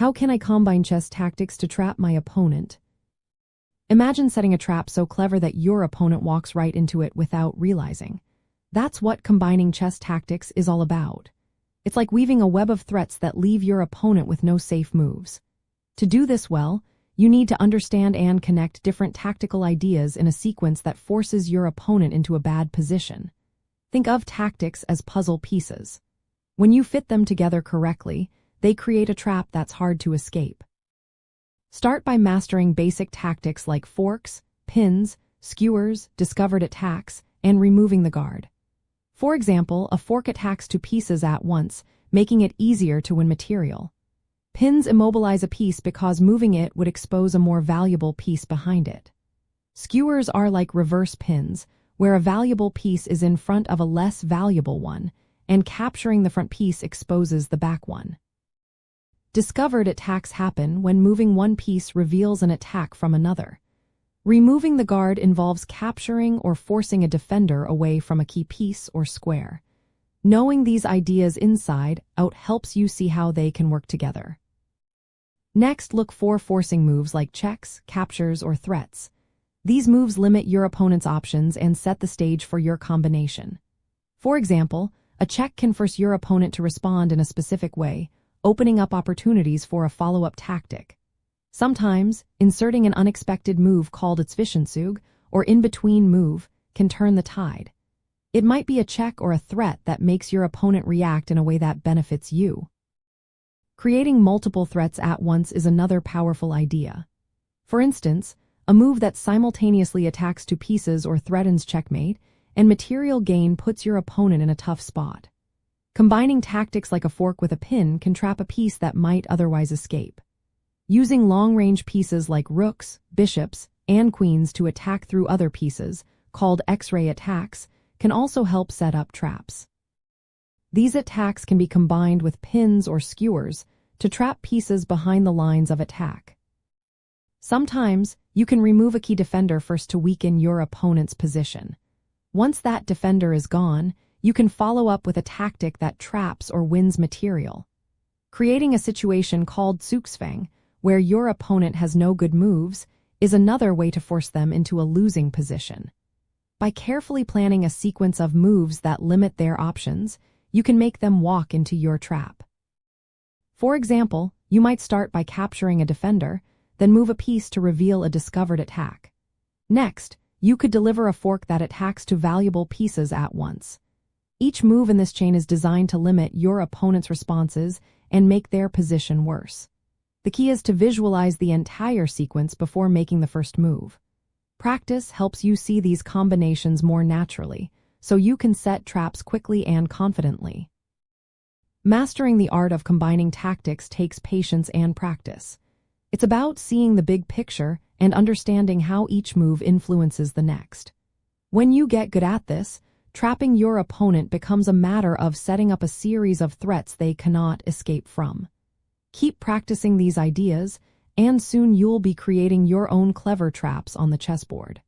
How can I combine chess tactics to trap my opponent? Imagine setting a trap so clever that your opponent walks right into it without realizing. That's what combining chess tactics is all about. It's like weaving a web of threats that leave your opponent with no safe moves. To do this well, you need to understand and connect different tactical ideas in a sequence that forces your opponent into a bad position. Think of tactics as puzzle pieces. When you fit them together correctly, they create a trap that's hard to escape. Start by mastering basic tactics like forks, pins, skewers, discovered attacks, and removing the guard. For example, a fork attacks two pieces at once, making it easier to win material. Pins immobilize a piece because moving it would expose a more valuable piece behind it. Skewers are like reverse pins, where a valuable piece is in front of a less valuable one, and capturing the front piece exposes the back one. Discovered attacks happen when moving one piece reveals an attack from another. Removing the guard involves capturing or forcing a defender away from a key piece or square. Knowing these ideas inside out helps you see how they can work together. Next, look for forcing moves like checks, captures, or threats. These moves limit your opponent's options and set the stage for your combination. For example, a check can force your opponent to respond in a specific way, opening up opportunities for a follow-up tactic. Sometimes, inserting an unexpected move called a Zwischenzug, or in-between move, can turn the tide. It might be a check or a threat that makes your opponent react in a way that benefits you. Creating multiple threats at once is another powerful idea. For instance, a move that simultaneously attacks two pieces or threatens checkmate and material gain puts your opponent in a tough spot. Combining tactics like a fork with a pin can trap a piece that might otherwise escape. Using long-range pieces like rooks, bishops, and queens to attack through other pieces, called X-ray attacks, can also help set up traps. These attacks can be combined with pins or skewers to trap pieces behind the lines of attack. Sometimes, you can remove a key defender first to weaken your opponent's position. Once that defender is gone, you can follow up with a tactic that traps or wins material. Creating a situation called Zugzwang, where your opponent has no good moves, is another way to force them into a losing position. By carefully planning a sequence of moves that limit their options, you can make them walk into your trap. For example, you might start by capturing a defender, then move a piece to reveal a discovered attack. Next, you could deliver a fork that attacks two valuable pieces at once. Each move in this chain is designed to limit your opponent's responses and make their position worse. The key is to visualize the entire sequence before making the first move. Practice helps you see these combinations more naturally, so you can set traps quickly and confidently. Mastering the art of combining tactics takes patience and practice. It's about seeing the big picture and understanding how each move influences the next. When you get good at this, trapping your opponent becomes a matter of setting up a series of threats they cannot escape from. Keep practicing these ideas, and soon you'll be creating your own clever traps on the chessboard.